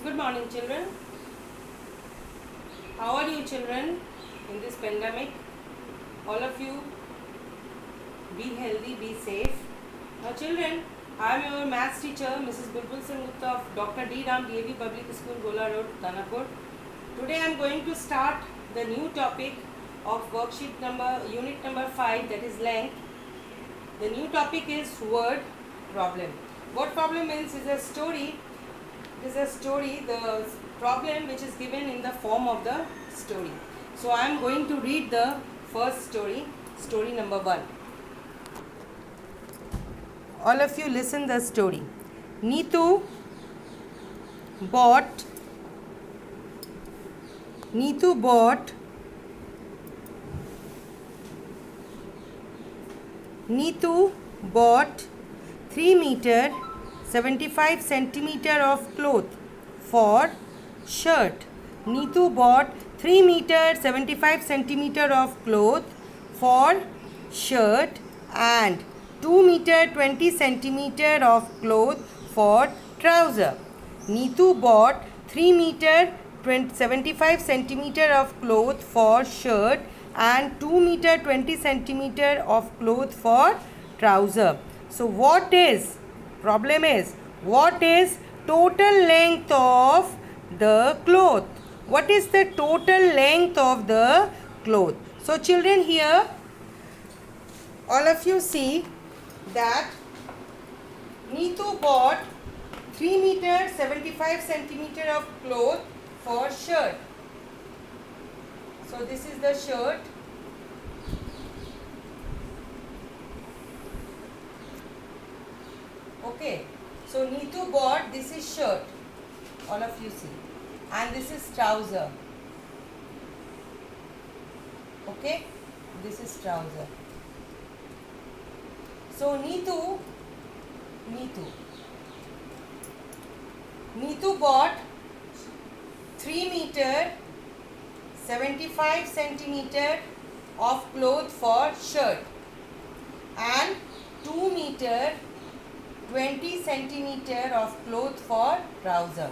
Good morning, children. How are you, children, in this pandemic? All of you, be healthy, be safe. Now, children, I am your maths teacher, Mrs. Bulbul Singh Gupta of Dr. D. Ram DAV Public School, Gola Road, Danapur. Today, I am going to start the new topic of unit number 5, that is length. The new topic is word problem. What problem means is a story. It is a story, the problem which is given in the form of the story. So I am going to read the first story, story number 1. All of you listen the story. Neetu bought Neetu bought 3 meter 75 centimeter of cloth for shirt. Neetu bought 3 meter 75 centimeter of cloth for shirt and 2 meter 20 centimeter of cloth for trouser. Neetu bought 3 meter 75 centimeter of cloth for shirt and 2 meter 20 centimeter of cloth for trouser. So what is total length of the cloth? What is the total length of the cloth? So children, here all of you see that Neetu bought 3 meter 75 centimeter of cloth for shirt. So this is the shirt. Okay. So Neetu bought, this is shirt. All of you see. And this is trouser. Okay. This is trouser. So Neetu bought 3 meter 75 centimeter of cloth for shirt and 2 meter 20 centimeter of cloth for trouser.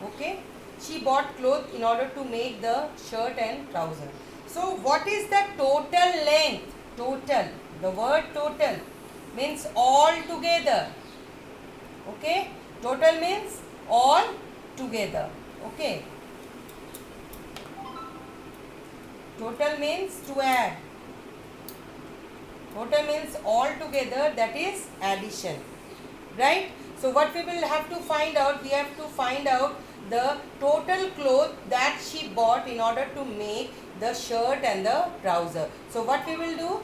Okay. She bought cloth in order to make the shirt and trouser. So what is the total length? Total. The word total means all together. Okay. Total means all together. Okay. Total means to add. Total means all together, that is addition. Right? So what we will have to find out, we have to find out the total cloth that she bought in order to make the shirt and the trouser. So what we will do,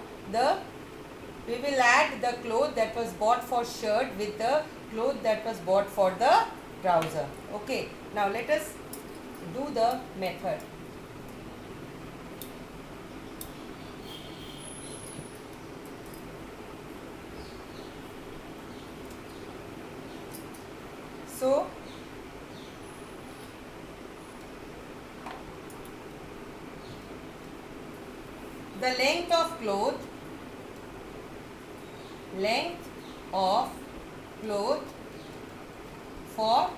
we will add the cloth that was bought for shirt with the cloth that was bought for the trouser. Okay. Now let us do the method. So the length of cloth for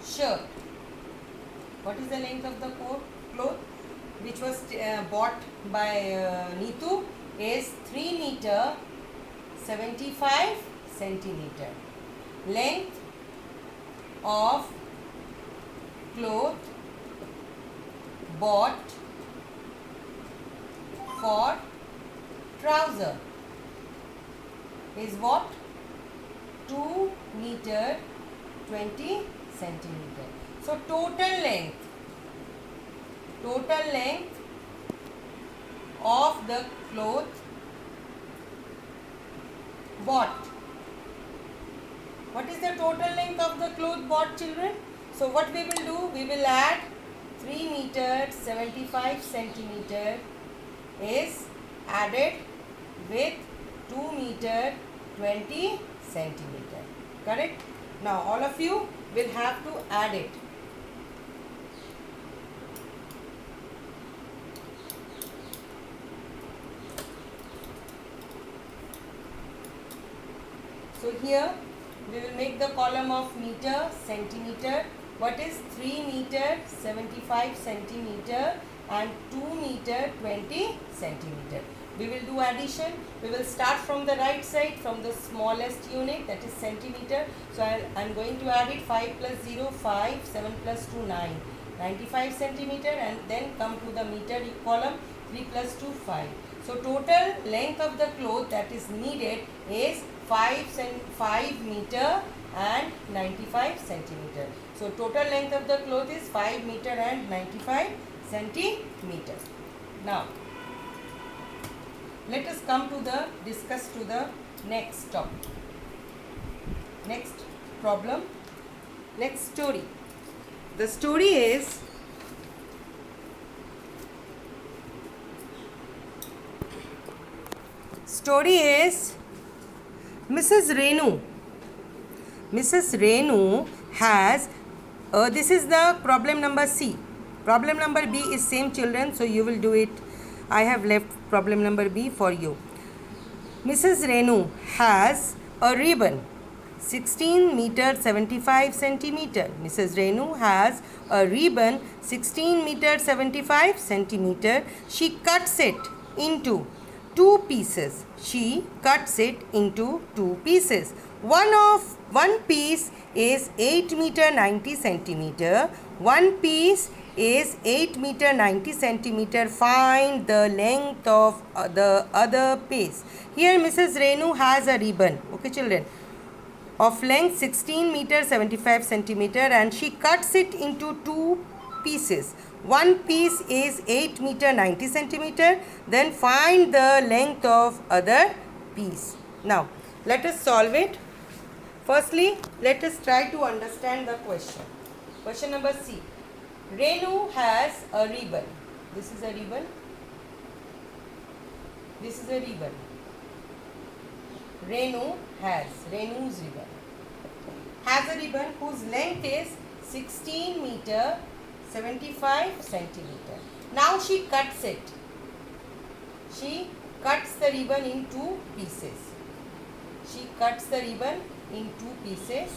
shirt. What is the length of the cloth which was bought by Neetu is 3 meter 75 centimeter. Length of cloth bought for trouser is what? 2 meter 20 centimeter. So total length of the cloth bought. What is the total length of the cloth bought, children? So what we will do, we will add 3 meter 75 centimeter is added with 2 meter 20 centimeter. Correct? Now all of you will have to add it. So here We will make the column of meter, centimeter. What is 3 meter 75 centimeter and 2 meter 20 centimeter. We will do addition. We will start from the right side, from the smallest unit, that is centimeter. So I am going to add it. 5 plus 0, 5, 7 plus 2, 9. 95 centimeter, and then come to the meter column. 3 plus 2, 5. So total length of the cloth that is needed is 5 meter and 95 centimeter. So total length of the cloth is 5 meter and 95 centimeter. Now let us come to the discuss to the next topic. Next problem. Next story. The story is Mrs. Renu. Mrs. Renu has this is the problem number C. Problem number B is same, children, so you will do it. I have left problem number B for you. Mrs. Renu has a ribbon 16 meter 75 centimeter. Mrs. Renu has a ribbon 16 meter 75 centimeter. She cuts it into two pieces. She cuts it into two pieces. One piece is 8 meter 90 centimeter. One piece is 8 meter 90 centimeter. Find the length of the other piece. Here Mrs. Renu has a ribbon, okay children, of length 16 meter 75 centimeter, and she cuts it into two pieces. One piece is 8 meter 90 centimeter. Then find the length of other piece. Now let us solve it. Firstly, let us try to understand the question. Question number C. Renu has a ribbon. This is a ribbon. This is a ribbon. Renu's ribbon has a ribbon whose length is 16 meter 75 centimeter. Now she cuts it. She cuts the ribbon in two pieces. She cuts the ribbon in two pieces.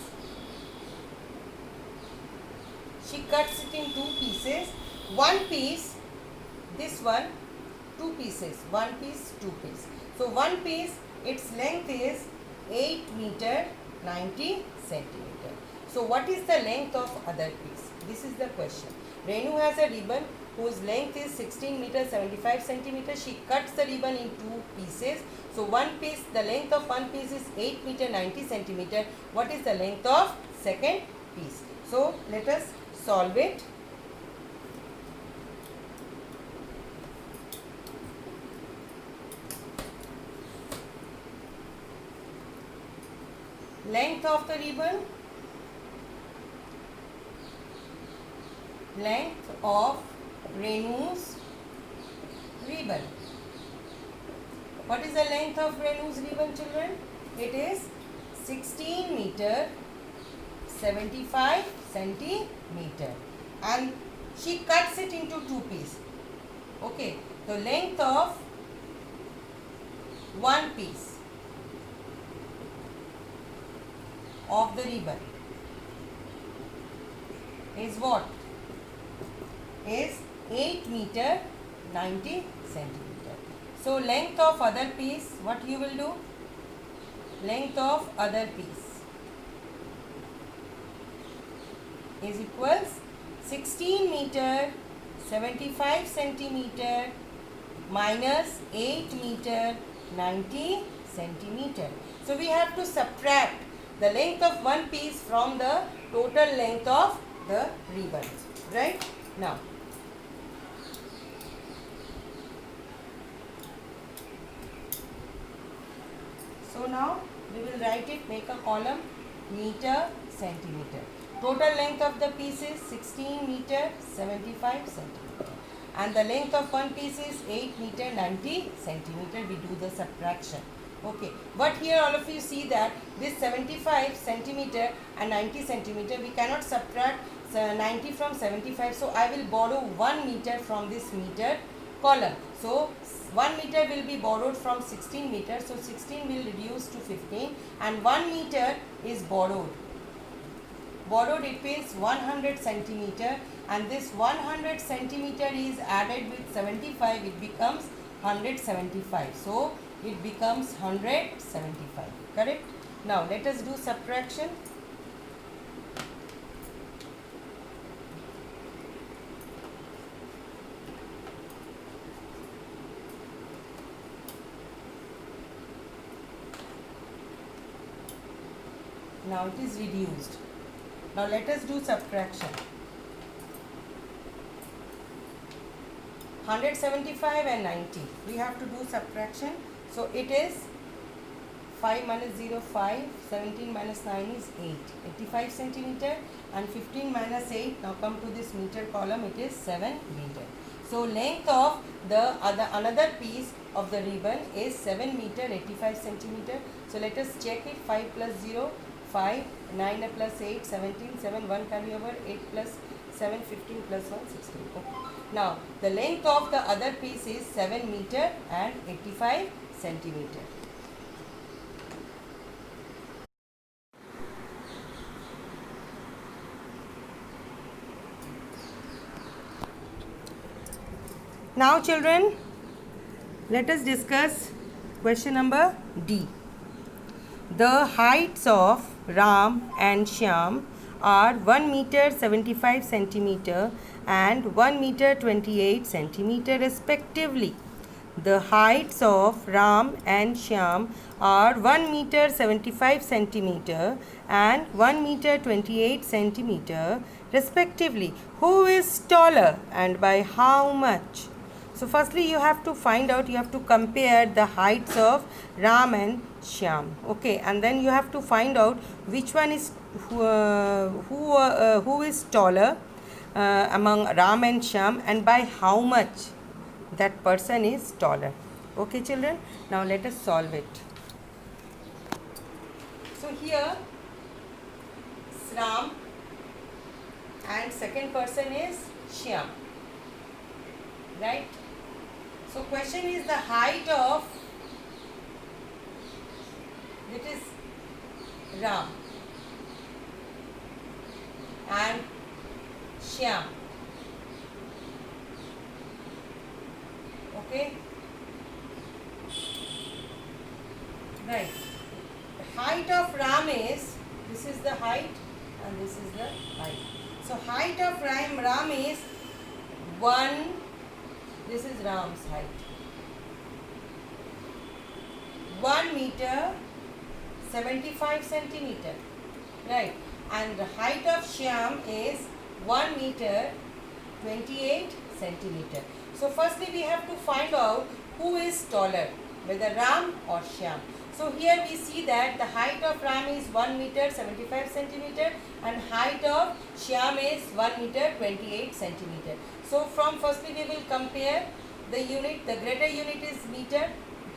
She cuts it in two pieces. One piece, this one, two pieces. One piece, two pieces. So one piece, its length is 8 meter 90 centimeter. So what is the length of other piece? This is the question. Renu has a ribbon whose length is 16 meter 75 centimeter. She cuts the ribbon in two pieces. So one piece, the length of one piece is 8 meter 90 centimeter. What is the length of second piece? So let us solve it. Length of the ribbon. Length of Renu's ribbon. What is the length of Renu's ribbon, children? It is 16 meter 75 centimeter, and she cuts it into two pieces. Okay, the length of one piece of the ribbon is what? Is 8 meter 90 centimeter. So length of other piece, what you will do? Length of other piece is equals 16 meter 75 centimeter minus 8 meter 90 centimeter. So we have to subtract the length of one piece from the total length of the ribbon, right? Now we will write it, make a column, meter, centimeter. Total length of the piece is 16 meter 75 centimeter, and the length of one piece is 8 meter 90 centimeter. We do the subtraction. Okay, but here all of you see that this 75 centimeter and 90 centimeter, we cannot subtract 90 from 75. So I will borrow 1 meter from this meter column. So 1 meter will be borrowed from 16 meters. So 16 will reduce to 15 and 1 meter is borrowed. Borrowed, it means 100 centimeter, and this 100 centimeter is added with 75, it becomes 175. So it becomes 175. Correct? Now let us do subtraction. Now it is reduced. Now let us do subtraction. 175 and 90. We have to do subtraction. So it is 5 minus 0, 5. 17 minus 9 is 8. 85 centimeter and 15 minus 8. Now come to this meter column. It is 7 meter. So length of the another piece of the ribbon is 7 meter 85 centimeter. So let us check it. 5 plus 0. 5, 9 plus 8, 17, 7, 1 carry over, 8 plus 7, 15 plus 1, 16. Okay. Now, the length of the other piece is 7 meter and 85 centimeter. Now children, let us discuss question number D. The heights of Ram and Shyam are 1 meter 75 centimeter and 1 meter 28 centimeter respectively. The heights of Ram and Shyam are 1 meter 75 centimeter and 1 meter 28 centimeter respectively. Who is taller and by how much? So firstly you have to find out, you have to compare the heights of Ram and Shyam. Okay, and then you have to find out which one is who is taller among Ram and Shyam and by how much that person is taller. Okay children, now let us solve it. So here Ram and second person is Shyam, right? So question is the height of, it is Ram and Shyam. Okay, right. Height of Ram is, this is the height and this is the height. So height of Ram is 1, this is Ram's height, 1 meter 75 centimeter, right? And the height of Shyam is 1 meter 28 centimeter. So firstly we have to find out who is taller, whether Ram or Shyam. So here we see that the height of Ram is 1 meter 75 centimeter and height of Shyam is 1 meter 28 centimeter. So from firstly we will compare the unit, the greater unit is meter,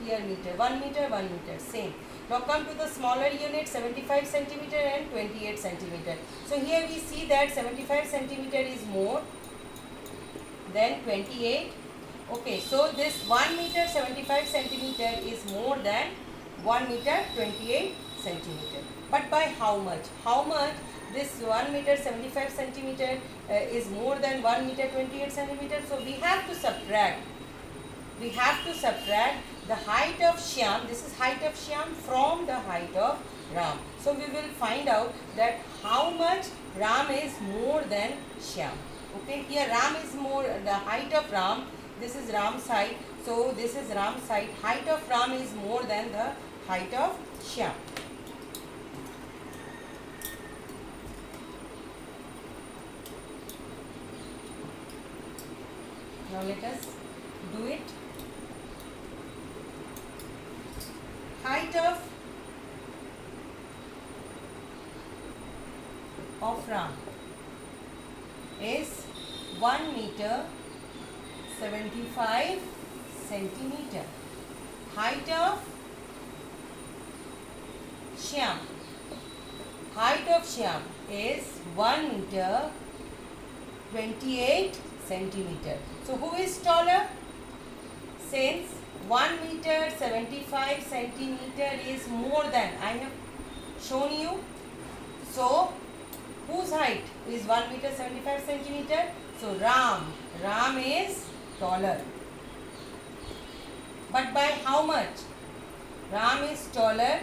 here meter, 1 meter, 1 meter, same. Now come to the smaller unit, 75 centimeter and 28 centimeter. So here we see that 75 centimeter is more than 28. Okay, so this 1 meter 75 centimeter is more than 1 meter 28 centimeter. But by how much? How much this 1 meter 75 centimeter is more than 1 meter 28 centimeter? So we have to subtract. We have to subtract the height of Shyam, this is height of Shyam, from the height of Ram. So we will find out that how much Ram is more than Shyam. Okay, here Ram is more, the height of Ram, this is Ram's height. So this is Ram's height. Height of Ram is more than the height of Shyam. Now let us do it. Height of Ram is 1 meter 75 centimeter. Height of Shyam. Height of Shyam is 1 meter 28 centimeter. So who is taller? since 1 meter 75 centimeter is more than I have shown you, so whose height is 1 meter 75 centimeter? So Ram is taller, but by how much? Ram is taller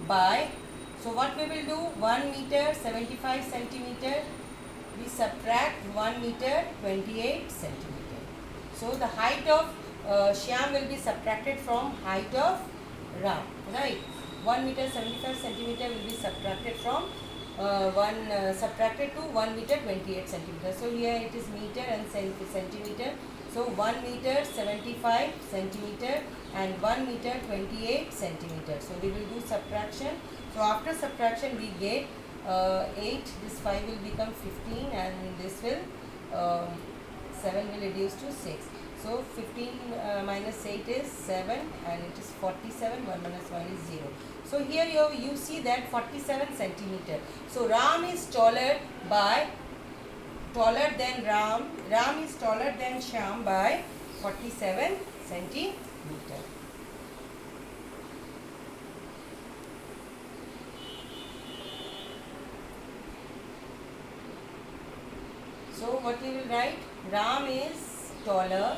by, so what we will do, 1 meter 75 centimeter, we subtract 1 meter 28 centimeter. So the height of Shyam will be subtracted from height of Ram, right? 1 meter 75 centimeter will be subtracted from subtracted to 1 meter 28 centimeter. So here it is meter and centimeter. So 1 meter 75 centimeter and 1 meter 28 centimeter. So we will do subtraction. So after subtraction we get 8, this 5 will become 15 and this will 7 will reduce to 6. So 15 minus 8 is 7 and it is 47, 1 minus 1 is 0. So here you see that 47 centimeter. So Ram is taller than Ram. Ram is taller than Shyam by 47 centimeter. So what we will write? Ram is taller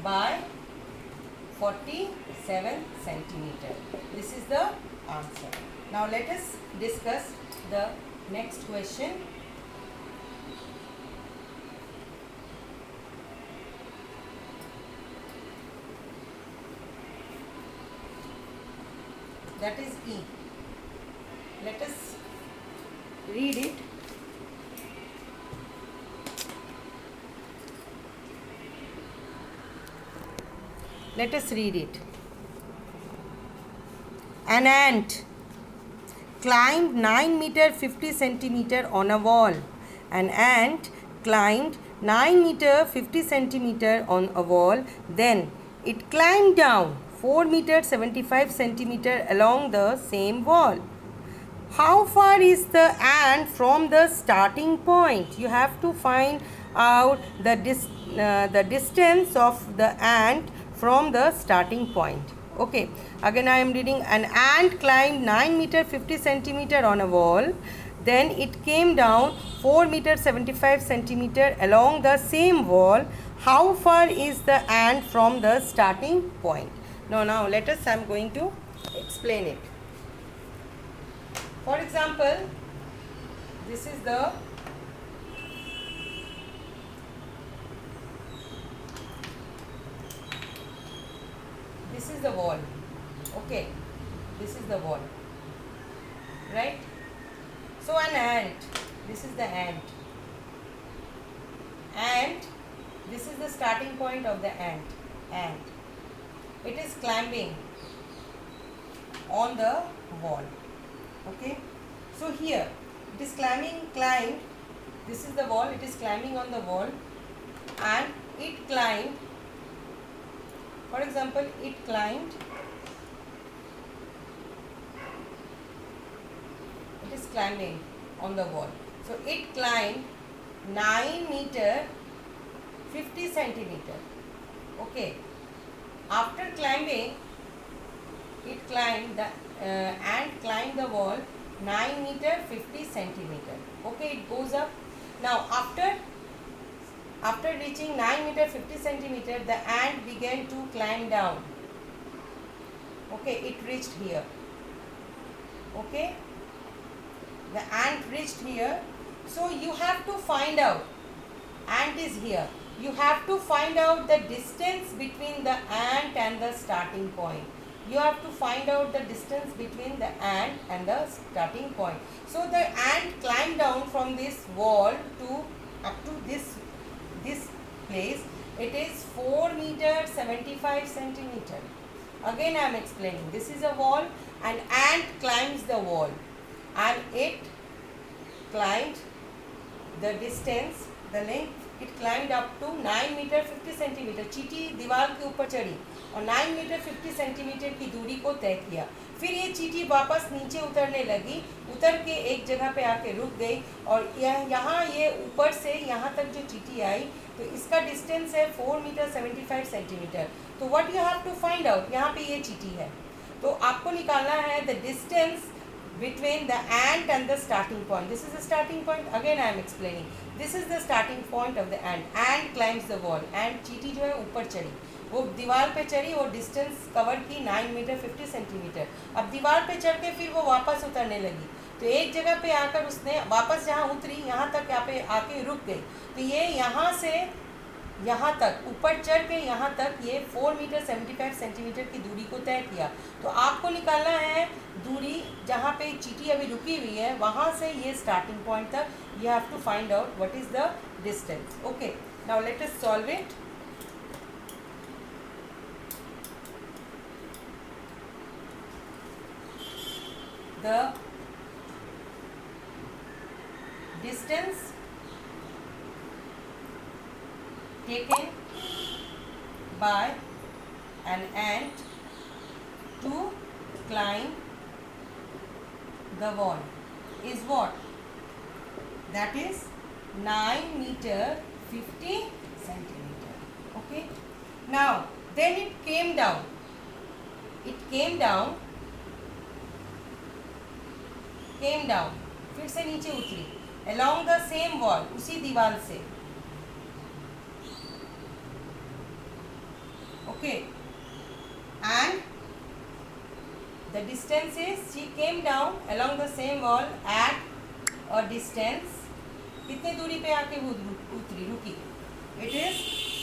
by 47 centimeter. This is the answer. Now let us discuss the next question. That is E. Let us read it. Let us read it. An ant climbed 9 meter 50 centimeter on a wall. An ant climbed 9 meter 50 centimeter on a wall. Then it climbed down 4 meter 75 centimeter along the same wall. How far is the ant from the starting point? You have to find out the distance of the ant from the starting point. Okay, again I am reading. An ant climbed 9 meter 50 centimeter on a wall. Then it came down 4 meter 75 centimeter along the same wall. How far is the ant from the starting point? Now let us, I am going to explain it. For example, this is the wall. Okay, this is the wall, right? So an ant, this is the ant, and this is the starting point of the ant. It is climbing on the wall. Okay, so here it is climbed. This is the wall. It is climbing on the wall, and it climbed. For example, it climbed. It is climbing on the wall. So it climbed 9 meter 50 centimeter. Okay. After climbing, it climbed ant climbed the wall 9 meter 50 centimeter. Okay, it goes up. Now after reaching 9 meter 50 centimeter, the ant began to climb down. Okay, it reached here. Okay, the ant reached here. So you have to find out, ant is here. You have to find out the distance between the ant and the starting point. You have to find out the distance between the ant and the starting point. So the ant climbed down from this wall to up to this place. It is 4 meter 75 centimeter. Again I am explaining. This is a wall, and ant climbs the wall, and it climbed the distance, the length. It climbed up to 9 meter 50 centimeter. चींटी दीवार के ऊपर चढ़ी और 9 metre 50 centimetre की दूरी को तय किया. फिर ये चींटी वापस नीचे उतरने लगी, उतर के एक जगह पे आके रुक गई और यहाँ ये ऊपर से यहाँ तक जो चींटी आई तो इसका डिस्टेंस है 4 मीटर 75 सेंटीमीटर। तो what you have to find out, यहाँ पे ये चींटी है तो आपको निकालना है the distance between the ant and the starting point. This is the starting point. Again I am explaining. This is the starting point of the ant. Ant climbs the wall. Ant चींटी जो है ऊपर चढ़ी, वो दीवार पे चढ़ी और डिस्टेंस कवर की 9 मीटर 50 सेंटीमीटर। अब दीवार पे चढ़ के फिर वो वापस उतरने लगी तो एक जगह पे आकर उसने वापस जहाँ उतरी यहाँ तक यहाँ पे आके रुक गई। तो ये यहाँ से यहाँ तक ऊपर चढ़ के यहाँ तक ये 4 मीटर 75 सेंटीमीटर की दूरी को तय किया। तो आपको निकालना है दूरी जहाँ पे चींटी अभी रुकी हुई है वहाँ से ये स्टार्टिंग पॉइंट तक। You have to find out what is the distance. Okay, now let us solve it. The distance taken by an ant to climb the wall is what? That is 9 meter 50 centimeter. Okay, now then it came down, फिर से नीचे उतरी along the same wall, उसी दीवार से। Okay, and the distance is she came down along the same wall at a distance, कितने दूरी पे आके वो रुकी? It is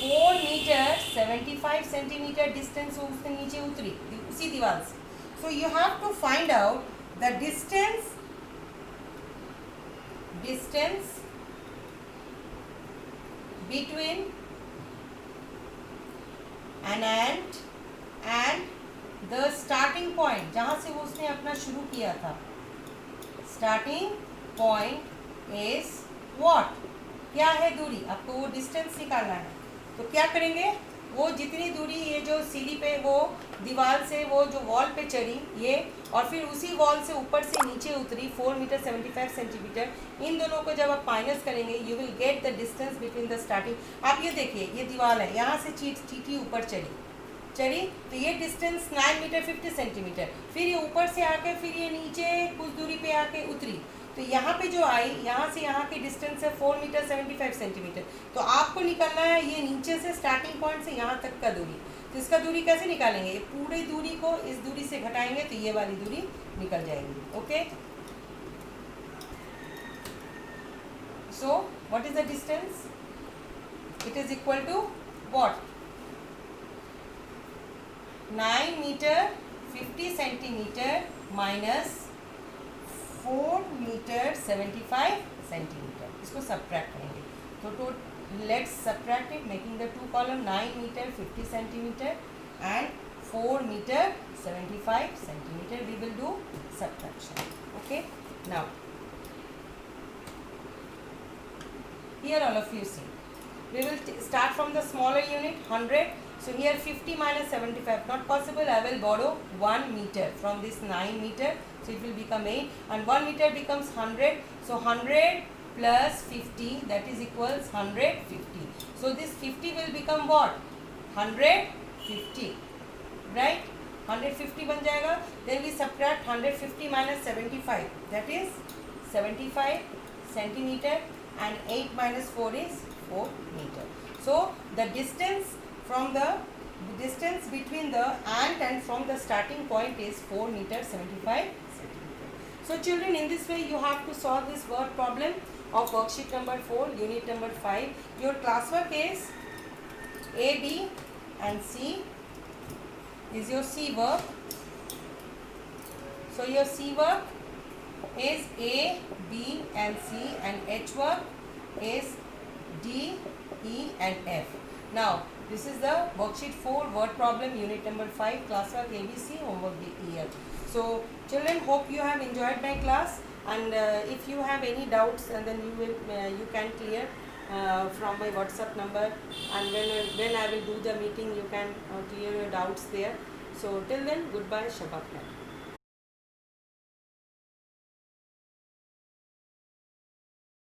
4 metre 75 centimetre distance उसने नीचे उतरी उसी दीवार से। So you have to find out the distance between an ant and the starting point, जहाँ से वो उसने अपना शुरू किया था। starting point is what? क्या है दूरी? आपको वो डिस्टेंस निकालना है। तो क्या करेंगे, वो जितनी दूरी ये जो सीढ़ी पे वो दीवार से वो जो वॉल पे चढ़ी ये और फिर उसी वॉल से ऊपर से नीचे उतरी 4 मीटर 75 सेंटीमीटर, इन दोनों को जब आप माइनस करेंगे you will get the distance between the starting. आप ये देखिए ये दीवार है, यहाँ से चींटी ऊपर चढ़ी तो ये डिस्टेंस 9 मीटर 50 सेंटीमीटर, फिर ये ऊपर से आके फिर ये नीचे कुछ दूरी पे आके उतरी तो यहाँ पे जो आई यहाँ से यहाँ की डिस्टेंस है 4 मीटर 75 सेंटीमीटर। तो आपको निकालना है ये नीचे से स्टार्टिंग पॉइंट से यहाँ तक का दूरी। तो इसका दूरी कैसे निकालेंगे, ये पूरी दूरी को इस दूरी से घटाएंगे तो ये वाली दूरी निकल जाएगी। Okay, so what is the distance? It is equal to what? 9 metre 50 centimetre minus 4 metre 75 centimetre, इसको सब्ट्रैक्ट करेंगे तो let's subtract it making the two column 9 metre 50 centimetre and 4 metre 75 centimetre. We will do subtraction. Okay, now here all of you see, we will start from the smaller unit 100. So here 50 minus 75 not possible. I will borrow 1 meter from this 9 meter, so it will become 8 and 1 meter becomes 100. So 100 plus 50 that is equals 150. So this 50 will become what? 150, right? 150 बन जाएगा। Then we subtract 150 minus 75 that is 75 centimeter and 8 minus 4 is 4 meter. So the distance between the ant and from the starting point is 4 meter 75 centimeter. So children, in this way you have to solve this word problem of worksheet number 4 unit number 5. Your classwork is A, B and C is your C work. So your C work is A, B and C and H work is D, E and F. Now this is the worksheet 4 word problem unit number 5 classwork ABC homework EL. So children, hope you have enjoyed my class and if you have any doubts and then you can clear from my WhatsApp number, and when I will do the meeting you can clear your doubts there. So till then, goodbye, Shabbat.